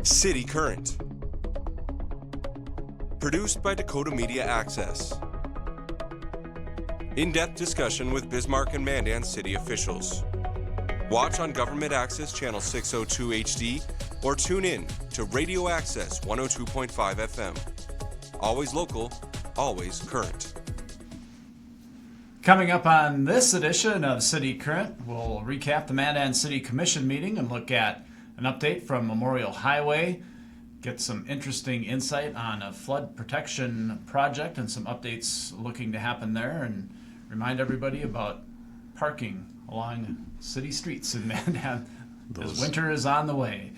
City Current. Produced by Dakota Media Access. In-depth discussion with Bismarck and Mandan city officials. Watch on Government Access Channel 602 HD or tune in to Radio Access 102.5 FM. Always local, always current. Coming up on this edition of City Current, we'll recap the Mandan City Commission meeting and look at an update from Memorial Highway, get some interesting insight on a flood protection project and some updates looking to happen there, and remind everybody about parking along city streets in Mandan as winter is on the way.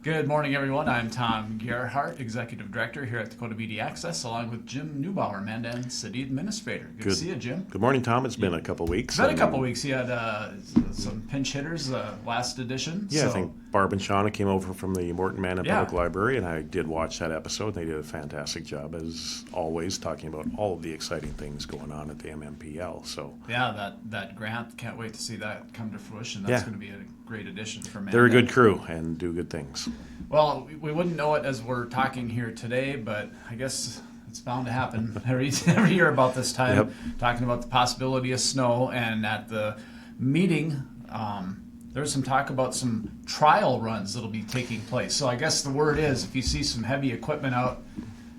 Good morning, everyone. I'm Tom Gerhardt, Executive Director here at Dakota Media Access, along with Jim Neubauer, Mandan City Administrator. Good to see you, Jim. Good morning, Tom. It's been a couple weeks. It's been a couple weeks. You had some pinch hitters last edition. Yeah, so. I think Barb and Shauna came over from the Morton Mandan Public Library, and I did watch that episode. They did a fantastic job, as always, talking about all of the exciting things going on at the MMPL. So yeah, that grant, can't wait to see that come to fruition. That's going to be a great addition for Mandan. They're a good crew and do good things. Well, we wouldn't know it as we're talking here today, but I guess it's bound to happen every year about this time, talking about the possibility of snow. And at the meeting, there's some talk about some trial runs that'll be taking place. So I guess the word is, if you see some heavy equipment out,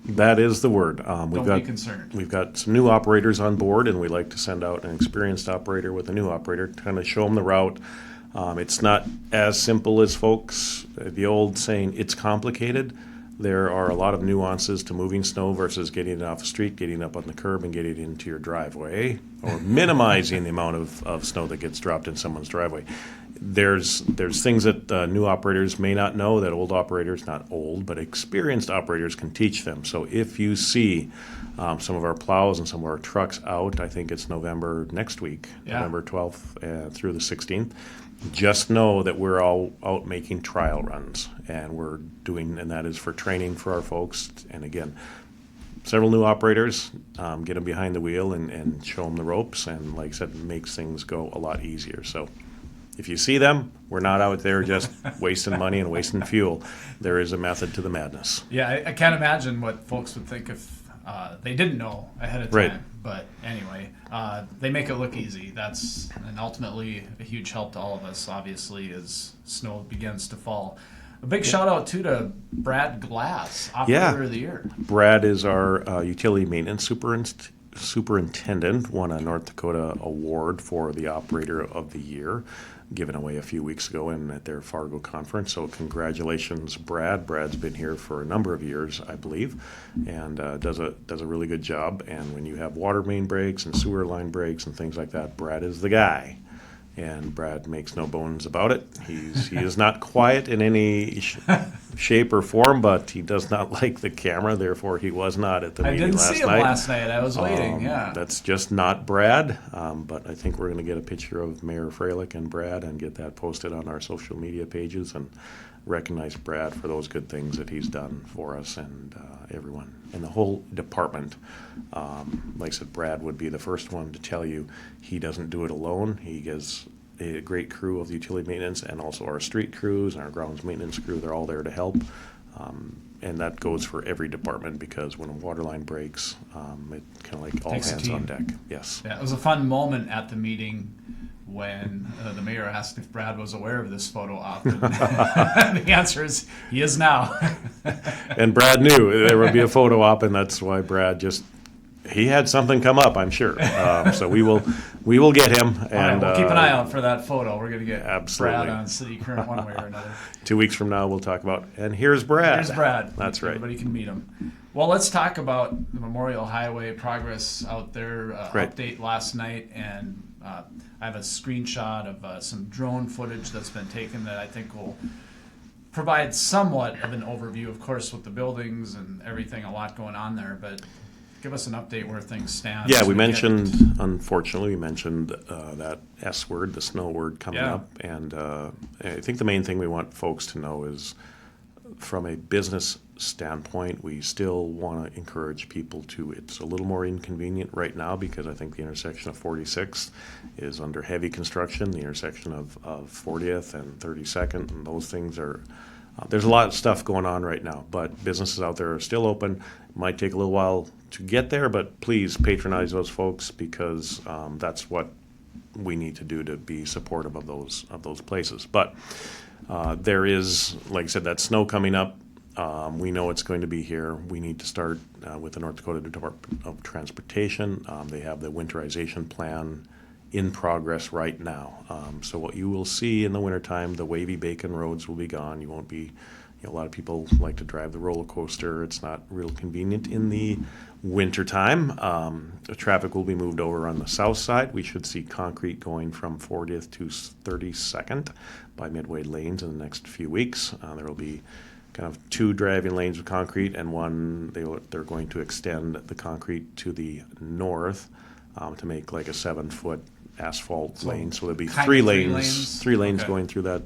that is the word. Don't be concerned. We've got some new operators on board, and we like to send out an experienced operator with a new operator to kind of show them the route. It's not as simple as folks, the old saying, it's complicated. There are a lot of nuances to moving snow versus getting it off the street, getting up on the curb, and getting it into your driveway, or minimizing the amount of snow that gets dropped in someone's driveway. There's things that new operators may not know that old operators, not old, but experienced operators can teach them. So if you see some of our plows and some of our trucks out, I think it's November next week, November 12th through the 16th, just know that we're all out making trial runs, and we're doing, and that is for training for our folks. And again, several new operators, get them behind the wheel and show them the ropes, and like I said, makes things go a lot easier. So if you see them, we're not out there just wasting money and wasting fuel. There is a method to the madness. Yeah, I can't imagine what folks would think if they didn't know ahead of time. Right. But anyway, they make it look easy. That's and ultimately a huge help to all of us, obviously, as snow begins to fall. A big shout out too to Brad Glass, Operator of the Year. Brad is our utility maintenance superintendent, won a North Dakota award for the Operator of the Year, given away a few weeks ago at their Fargo conference. So congratulations, Brad. Brad's been here for a number of years, I believe, and does a really good job. And when you have water main breaks and sewer line breaks and things like that, Brad is the guy. And Brad makes no bones about it. He is not quiet in any shape or form, but he does not like the camera. Therefore, he was not at the meeting last night. I didn't see him last night. I was waiting. That's just not Brad. But I think we're going to get a picture of Mayor Freilich and Brad and get that posted on our social media pages and recognize Brad for those good things that he's done for us and everyone and the whole department. Like I said, Brad would be the first one to tell you he doesn't do it alone. He has a great crew of utility maintenance, and also our street crews and our grounds maintenance crew. They're all there to help. And that goes for every department, because when a water line breaks, it kind of like all hands on deck. Yes. Yeah, it was a fun moment at the meeting when the mayor asked if Brad was aware of this photo op. The answer is he is now. And Brad knew there would be a photo op, and that's why Brad he had something come up, I'm sure. So we will get him. And we'll keep an eye out for that photo. We're going to get absolutely Brad on City Current one way or another. 2 weeks from now, we'll talk about, and here's Brad. Here's Brad. That's right. Everybody can meet him. Well, let's talk about the Memorial Highway progress out there. Update last night, and I have a screenshot of some drone footage that's been taken that I think will provide somewhat of an overview, of course, with the buildings and everything, a lot going on there, but give us an update where things stand. Yeah, unfortunately, we mentioned that S word, the snow word coming up, and I think the main thing we want folks to know is, from a business standpoint, we still want to encourage people to, it's a little more inconvenient right now because I think the intersection of 46th is under heavy construction, the intersection of 40th and 32nd, and those things are There's a lot of stuff going on right now, but businesses out there are still open. It might take a little while to get there, but please patronize those folks because that's what we need to do to be supportive of those places. But there is, like I said, that snow coming up. We know it's going to be here. We need to start with the North Dakota Department of Transportation. They have the winterization plan in progress right now. So what you will see in the wintertime, the wavy bacon roads will be gone. You won't be, a lot of people like to drive the roller coaster. It's not real convenient in the wintertime. The traffic will be moved over on the south side. We should see concrete going from 40th to 32nd by Midway lanes in the next few weeks. There will be kind of 2 driving lanes of concrete, and one they're going to extend the concrete to the north to make like a 7-foot asphalt lane. So there'll be 3 lanes, 3 lanes Okay. going through that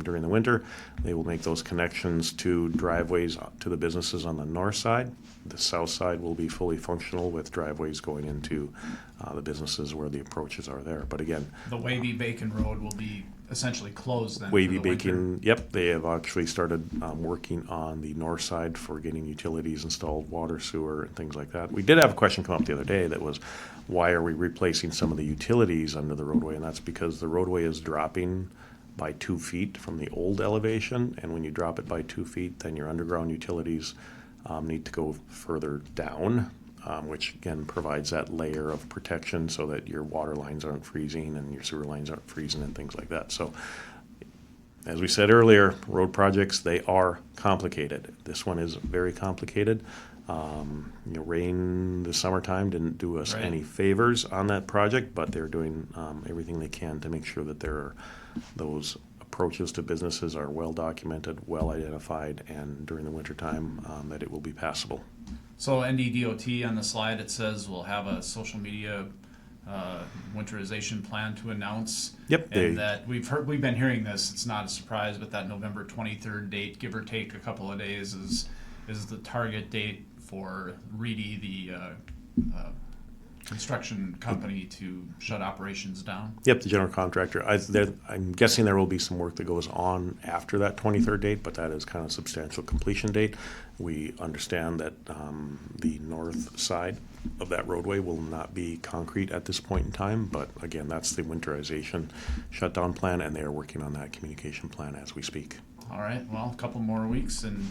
during the winter. They will make those connections to driveways to the businesses on the north side. The south side will be fully functional with driveways going into the businesses where the approaches are there. But again, The wavy bacon road will be essentially closed then. wavy for the winter. bacon, yep, they have actually started working on the north side for getting utilities installed, water, sewer, and things like that. We did have a question come up the other day that was, why are we replacing some of the utilities under the roadway? And that's because the roadway is dropping by 2 feet from the old elevation, and when you drop it by 2 feet, then your underground utilities need to go further down, which again provides that layer of protection so that your water lines aren't freezing and your sewer lines aren't freezing and things like that. So as we said earlier, road projects, they are complicated. This one is very complicated. Rain this summertime didn't do us Right. any favors on that project, but they're doing everything they can to make sure that those approaches to businesses are well documented, well identified, and during the wintertime that it will be passable. So NDDOT on the slide, it says we'll have a social media winterization plan to announce. Yep, And that we've been hearing this, it's not a surprise, but that November 23rd date, give or take a couple of days, is the target date for Reedy, the construction company, to shut operations down. Yep, the general contractor. I'm guessing there will be some work that goes on after that 23rd date, but that is kind of substantial completion date. We understand that the north side of that roadway will not be concrete at this point in time, but again, that's the winterization shutdown plan, and they are working on that communication plan as we speak. All right, well, a couple more weeks and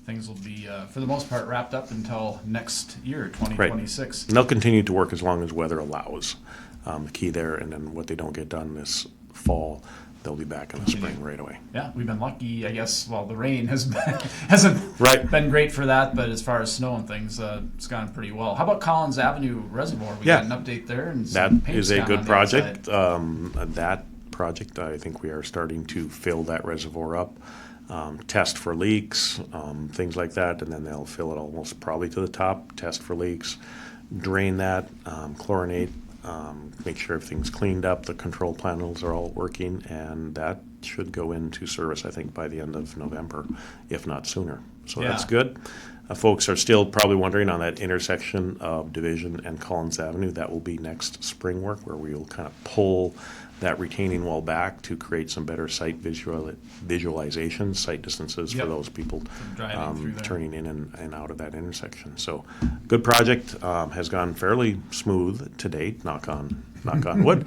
things will be, for the most part, wrapped up until next year, 2026. And they'll continue to work as long as weather allows. The key there, and then what they don't get done this fall, they'll be back in the spring right away. Yeah, we've been lucky, I guess. Well, the rain hasn't Right. been great for that, but as far as snow and things, it's gone pretty well. How about Collins Avenue Reservoir? We got an update there, and That some paint's is a gone good on that project. side. That project, I think we are starting to fill that reservoir up, test for leaks, things like that, and then they'll fill it almost probably to the top, test for leaks, drain that, chlorinate, make sure everything's cleaned up, the control panels are all working, and that should go into service, I think, by the end of November, if not sooner. So that's Yeah. good. Folks are still probably wondering on that intersection of Division and Collins Avenue. That will be next spring work, where we'll kind of pull that retaining wall back to create some better site visualization, site distances for Yep. those people driving through there. turning in and out of that intersection. So, good project, has gone fairly smooth to date. Knock on wood.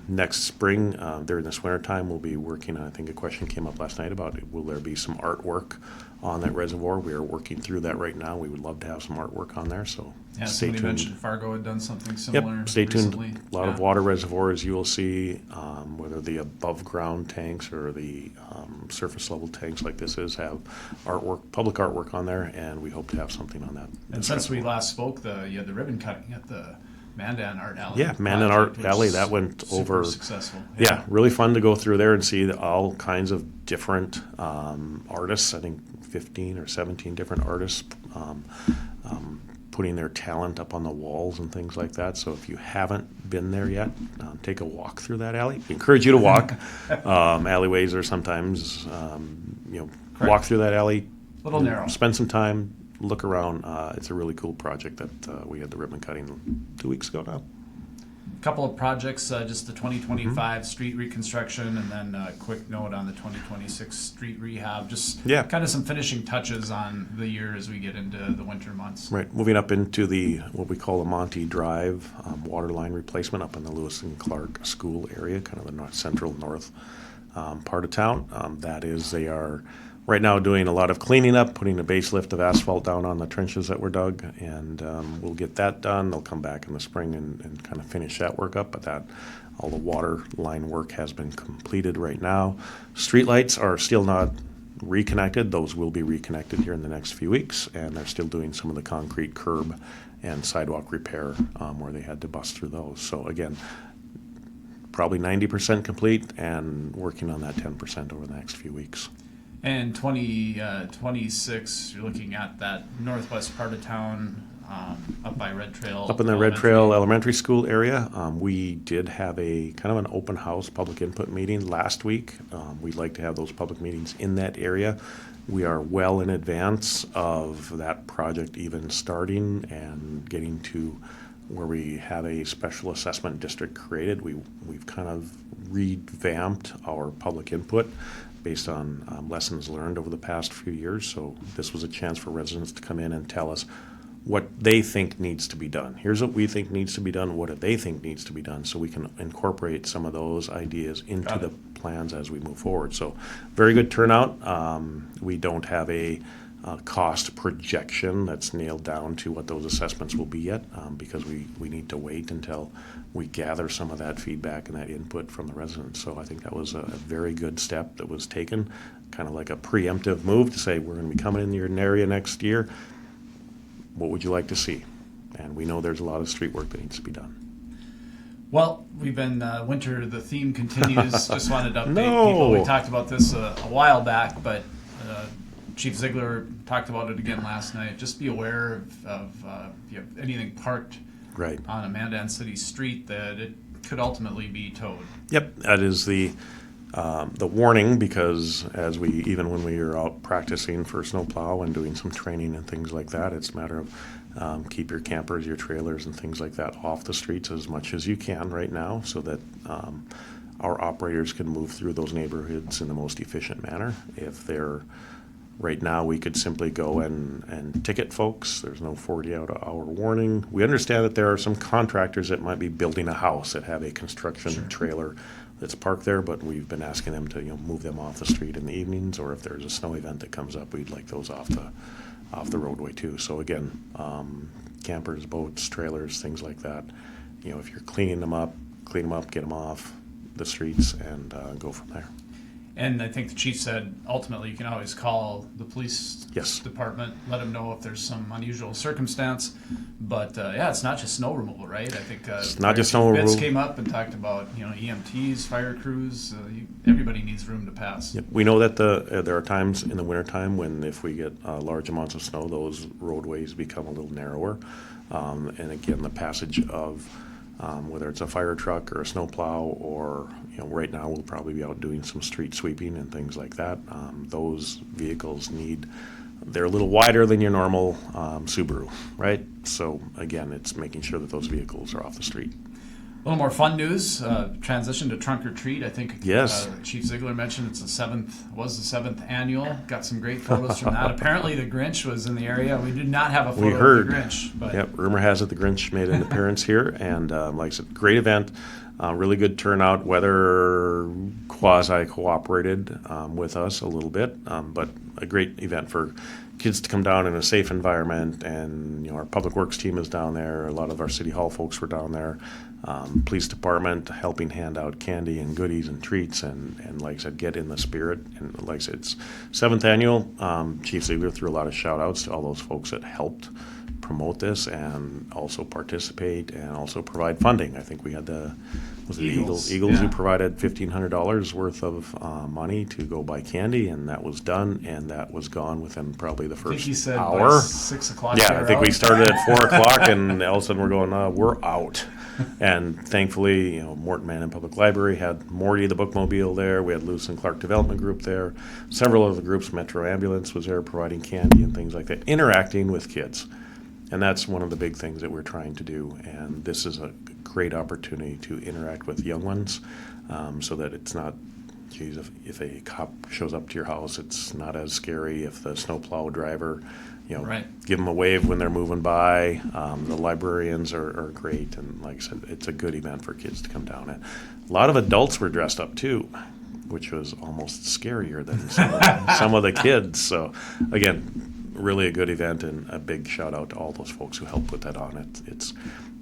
Next spring, during this winter time, we'll be working on, I think a question came up last night about will there be some artwork on that reservoir. We are working through that right now. We would love to have some artwork on there, so Yeah, stay somebody tuned. mentioned Fargo had done something similar. Yep, stay tuned. recently. A lot of Yeah. water reservoirs you will see, whether the above-ground tanks or the surface-level tanks like this is, have artwork, public artwork on there, and we hope to have something on that. And this since we reservoir. last spoke, you had the ribbon cutting at the Mandan Art Alley. Yeah, Mandan project, Art which Alley, is that went super over. successful. Yeah, really fun to go through there and see all kinds of different artists. I think 15 or 17 different artists putting their talent up on the walls and things like that. So if you haven't been there yet, take a walk through that alley. We encourage you to walk. Alleyways are sometimes, walk through that alley. Little narrow. Spend some time, look around. It's a really cool project that we had the ribbon cutting 2 weeks ago now. couple of projects, just the 2025 street reconstruction, and then a quick note on the 2026 street rehab. Just kind of some finishing touches on the year as we get into the winter months. Right, moving up into what we call the Monty Drive water line replacement up in the Lewis and Clark School area, kind of the central north part of town. They are right now doing a lot of cleaning up, putting a base lift of asphalt down on the trenches that were dug, and we'll get that done. They'll come back in the spring and kind of finish that work up, but all the water line work has been completed right now. Streetlights are still not reconnected. Those will be reconnected here in the next few weeks, and they're still doing some of the concrete curb and sidewalk repair where they had to bust through those. So again, probably 90% complete and working on that 10% over the next few weeks. And 2026, you're looking at that northwest part of town, up by Red Trail. Up in the Red Trail Elementary School area. We did have a kind of an open house public input meeting last week. We'd like to have those public meetings in that area. We are well in advance of that project even starting and getting to where we have a special assessment district created. We've kind of revamped our public input based on lessons learned over the past few years. So this was a chance for residents to come in and tell us what they think needs to be done. Here's what we think needs to be done. What do they think needs to be done? So we can incorporate some of those ideas into the plans as we move forward. So very good turnout. We don't have a cost projection that's nailed down to what those assessments will be yet, because we need to wait until we gather some of that feedback and that input from the residents. So I think that was a very good step that was taken, kind of like a preemptive move to say, we're going to be coming in your area next year. What would you like to see? And we know there's a lot of street work that needs to be done. Well, we've been winter, the theme continues. Just wanted to update people. We talked about this a while back, but Chief Ziegler talked about it again last night. Just be aware of if you have anything parked on a Mandan City street, that it could ultimately be towed. Yep, that is the warning, because even when we are out practicing for snowplow and doing some training and things like that, it's a matter of keep your campers, your trailers, and things like that off the streets as much as you can right now, so that our operators can move through those neighborhoods in the most efficient manner. Right now, we could simply go and ticket folks. There's no 40-hour warning. We understand that there are some contractors that might be building a house that have a construction trailer that's parked there, but we've been asking them to move them off the street in the evenings, or if there's a snow event that comes up, we'd like those off the roadway too. So again, campers, boats, trailers, things like that. If you're clean them up, get them off the streets, and go from there. And I think the chief said, ultimately, you can always call the police department, let them know if there's some unusual circumstance. But it's not just snow removal, right? I think it's not just snow removal. Came up and talked about EMTs, fire crews. Everybody needs room to pass. Yep. We know that there are times in the wintertime when, if we get large amounts of snow, those roadways become a little narrower. And again, the passage of whether it's a fire truck or a snowplow, or right now we'll probably be out doing some street sweeping and things like that. Those vehicles they're a little wider than your normal Subaru, right? So again, it's making sure that those vehicles are off the street. A little more fun news, transition to Trunk or Treat. I think Chief Ziegler mentioned it's the seventh annual. Got some great photos from that. Apparently the Grinch was in the area. We did not have a photo of the Grinch. But yep, rumor has it the Grinch made an appearance here, and like I said, great event. Really good turnout. Weather quasi-cooperated with us a little bit, but a great event for kids to come down in a safe environment. And our public works team is down there. A lot of our city hall folks were down there. Police department helping hand out candy and goodies and treats, and like I said, get in the spirit. And like I said, it's 7th annual. Chief Ziegler threw a lot of shout outs to all those folks that helped promote this and also participate and also provide funding. I think we had the Eagles who provided $1,500 worth of money to go buy candy, and that was done, and that was gone within probably the first I think he said hour. By 6 o'clock. Yeah, I think we started at 4 o'clock, and all of a sudden we're going, we're out. And thankfully, Morton Mandan Public Library had Morty the Bookmobile there. We had Lewis and Clark Development Group there. Several other groups, Metro Ambulance was there providing candy and things like that, interacting with kids. And that's one of the big things that we're trying to do. And this is a great opportunity to interact with young ones, so that it's not, geez, if a cop shows up to your house, it's not as scary. If the snowplow driver, Right. give them a wave when they're moving by. The librarians are great, and like I said, it's a good event for kids to come down. And a lot of adults were dressed up too, which was almost scarier than some of the kids. So again, really a good event, and a big shout out to all those folks who helped put that on. It's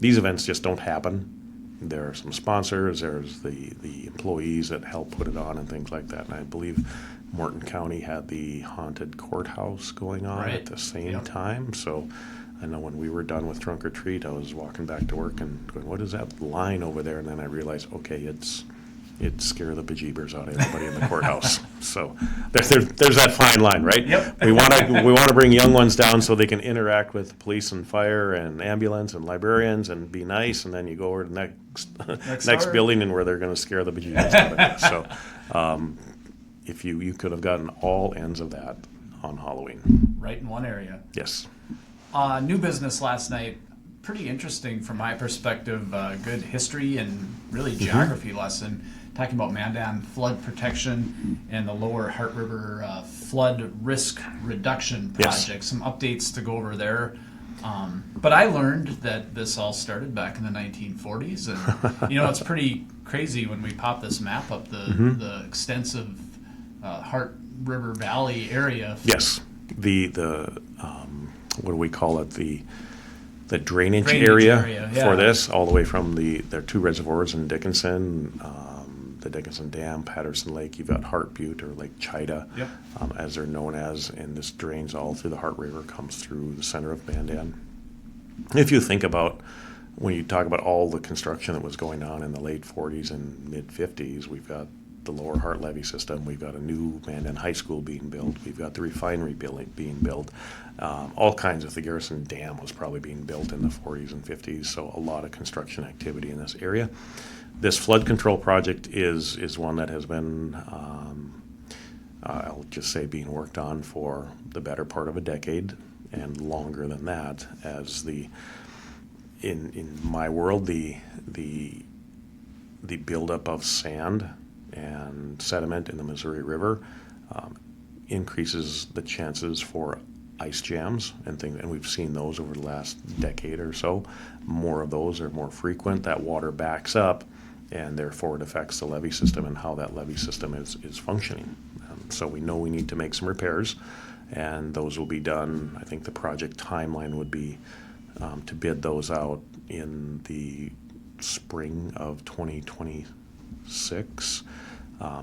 these events just don't happen. There are some sponsors, there's the employees that help put it on and things like that. And I believe Morton County had the haunted courthouse going on Right. at the same Yep. time. So I know when we were done with Trunk or Treat, I was walking back to work and going, what is that line over there? And then I realized, okay, it'd scare the bejeebers out of everybody in the courthouse. So there's that fine line, right? Yep. We want to bring young ones down so they can interact with police and fire and ambulance and librarians and be nice, and then you go over to the next door. building and where they're going to scare the bejeebers out of you. So if you could have gotten all ends of that on Halloween. Right in one area. Yes. New business last night, pretty interesting from my perspective. Good history and really geography lesson, talking about Mandan flood protection and the lower Heart River flood risk reduction Yes. project. Some updates to go over there. But I learned that this all started back in the 1940s, and it's pretty crazy when we pop this map up, the extensive Heart River Valley area. Yes. The what do we call it? The drainage Drainage area yeah. for this, all the way from their two reservoirs in Dickinson, the Dickinson Dam, Patterson Lake. You've got Heart Butte or Lake Chida, Yep. as they're known as, and this drains all through the Heart River, comes through the center of Mandan. If you think about, when you talk about all the construction that was going on in the late 40s and mid 50s, we've got the lower Heart levee system, we've got a new Mandan High School being built, we've got the refinery being built, all kinds of, the Garrison Dam was probably being built in the 40s and 50s, so a lot of construction activity in this area. This flood control project is one that has been, I'll just say, being worked on for the better part of a decade, and longer than that, as in my world, the buildup of sand and sediment in the Missouri River increases the chances for ice jams and things, and we've seen those over the last decade or so. More of those are more frequent. That water backs up, and therefore it affects the levee system and how that levee system is functioning. So we know we need to make some repairs, and those will be done. I think the project timeline would be to bid those out in the spring of 2026.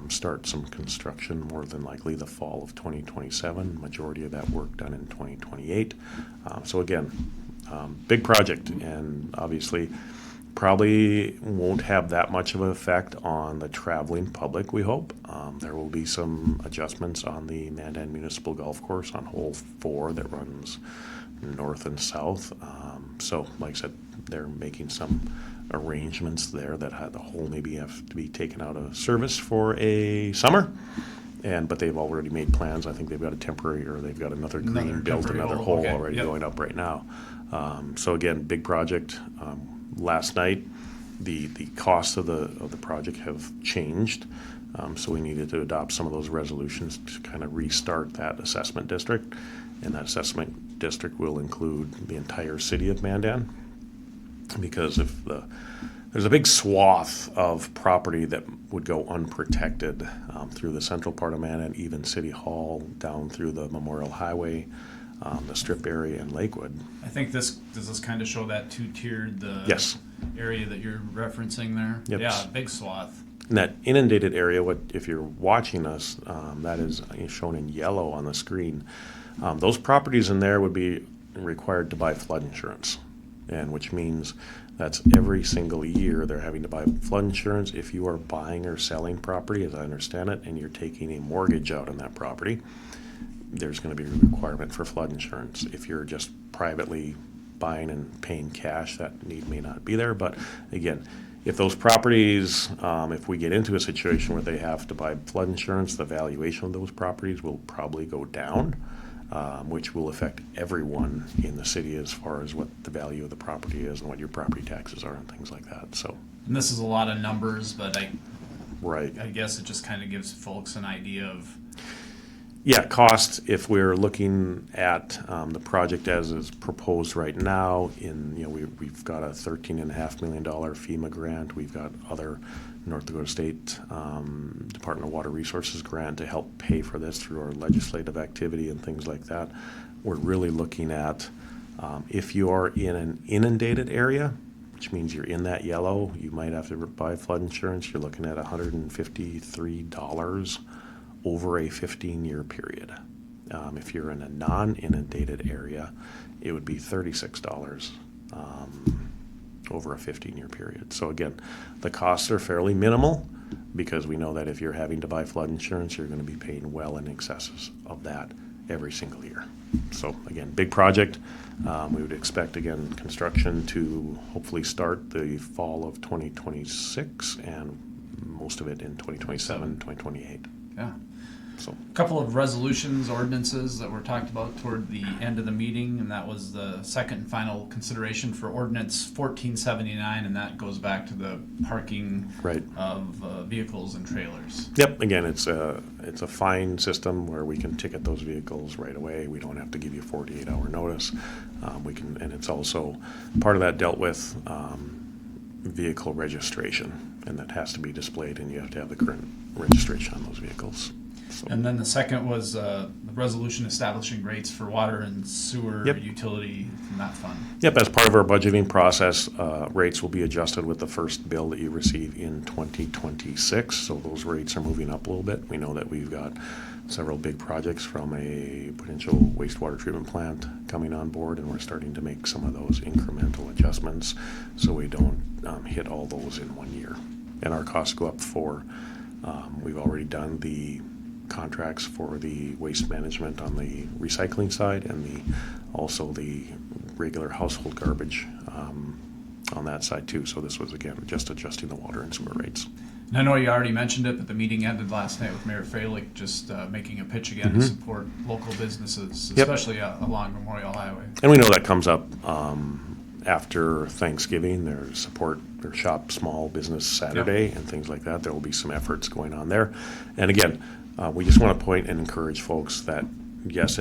Start some construction more than likely the fall of 2027. Majority of that work done in 2028. So again, big project, and obviously probably won't have that much of an effect on the traveling public, we hope. There will be some adjustments on the Mandan Municipal Golf Course on hole 4 that runs north and south. So like I said, they're making some arrangements there that the hole maybe have to be taken out of service for a summer, but they've already made plans. I think they've got a temporary, or they've got another green built, another hole okay. already Yep. going up right now. So again, big project. Last night, the costs of the project have changed, so we needed to adopt some of those resolutions to kind of restart that assessment district, and that assessment district will include the entire city of Mandan, because if there's a big swath of property that would go unprotected through the central part of Mandan, even City Hall, down through the Memorial Highway, the Strip area in Lakewood. I think does this kind of show that two-tiered Yes. area that you're referencing there? Yep. Yeah, big swath. In that inundated area, if you're watching us, that is shown in yellow on the screen. Those properties in there would be required to buy flood insurance, and which means that's every single year they're having to buy flood insurance. If you are buying or selling property, as I understand it, and you're taking a mortgage out on that property, there's going to be a requirement for flood insurance. If you're just privately buying and paying cash, that need may not be there. But again, if those properties, if we get into a situation where they have to buy flood insurance, the valuation of those properties will probably go down. which will affect everyone in the city as far as what the value of the property is and what your property taxes are and things like that. So, And this is a lot of numbers, but right. I guess it just kind of gives folks an idea of. Yeah, cost, if we're looking at the project as is proposed right now, we've got a $13.5 million FEMA grant. We've got other North Dakota State Department of Water Resources grant to help pay for this through our legislative activity and things like that. We're really looking at if you are in an inundated area, which means you're in that yellow, you might have to buy flood insurance. You're looking at $153 over a 15-year period. If you're in a non-inundated area, it would be $36 over a 15-year period. So again, the costs are fairly minimal because we know that if you're having to buy flood insurance, you're going to be paying well in excess of that every single year. So again, big project. We would expect, again, construction to hopefully start the fall of 2026 and most of it in 2027, 2028. Yeah. So, a couple of resolutions, ordinances that were talked about toward the end of the meeting, and that was the second and final consideration for ordinance 1479, and that goes back to the parking right. of vehicles and trailers. Yep. Again, it's a fine system where we can ticket those vehicles right away. We don't have to give you a 48-hour notice. And it's also part of that dealt with vehicle registration, and that has to be displayed, and you have to have the current registration on those vehicles. So. And then the second was the resolution establishing rates for water and sewer utility from that fund. Yep, as part of our budgeting process, rates will be adjusted with the first bill that you receive in 2026. So those rates are moving up a little bit. We know that we've got several big projects from a potential wastewater treatment plant coming on board, and we're starting to make some of those incremental adjustments so we don't hit all those in 1 year. And our costs go up we've already done the contracts for the waste management on the recycling side and also the regular household garbage on that side too. So this was, again, just adjusting the water and sewer rates. And I know you already mentioned it, but the meeting ended last night with Mayor Freilich just making a pitch again to support local businesses, especially along Memorial Highway. And we know that comes up after Thanksgiving. There's Shop Small Business Saturday and things like that. There will be some efforts going on there. And again, we just want to point and encourage folks that, yes,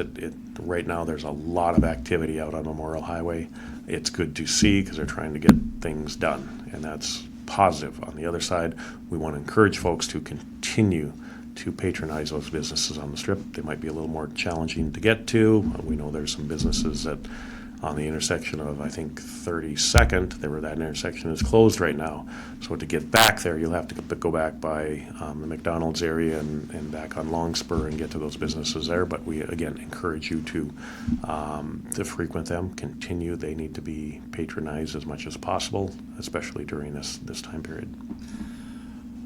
right now there's a lot of activity out on Memorial Highway. It's good to see because they're trying to get things done, and that's positive. On the other side, we want to encourage folks to continue to patronize those businesses on the Strip. They might be a little more challenging to get to. We know there's some businesses that on the intersection of, I think, 32nd, that intersection is closed right now. So to get back there, you'll have to go back by the McDonald's area and back on Longspur and get to those businesses there. But we, again, encourage you to frequent them, continue. They need to be patronized as much as possible, especially during this time period.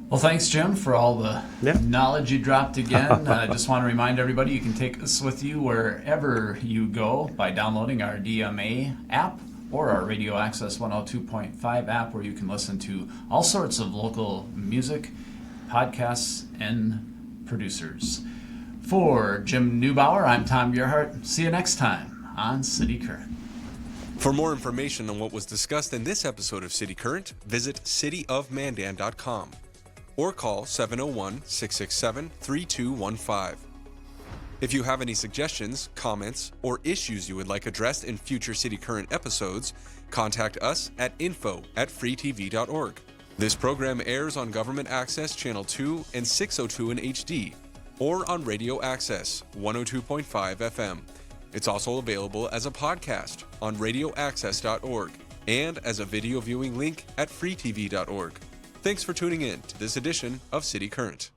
Well, thanks, Jim, for all the knowledge you dropped again. I just want to remind everybody you can take this with you wherever you go by downloading our DMA app or our Radio Access 102.5 app, where you can listen to all sorts of local music, podcasts, and producers. For Jim Neubauer, I'm Tom Gerhardt. See you next time on City Current. For more information on what was discussed in this episode of City Current, visit cityofmandan.com. or call 701-667-3215. If you have any suggestions, comments, or issues you would like addressed in future City Current episodes, contact us at info@freetv.org. This program airs on Government Access Channel 2 and 602 in HD, or on Radio Access 102.5 FM. It's also available as a podcast on radioaccess.org and as a video viewing link at freetv.org. Thanks for tuning in to this edition of City Current.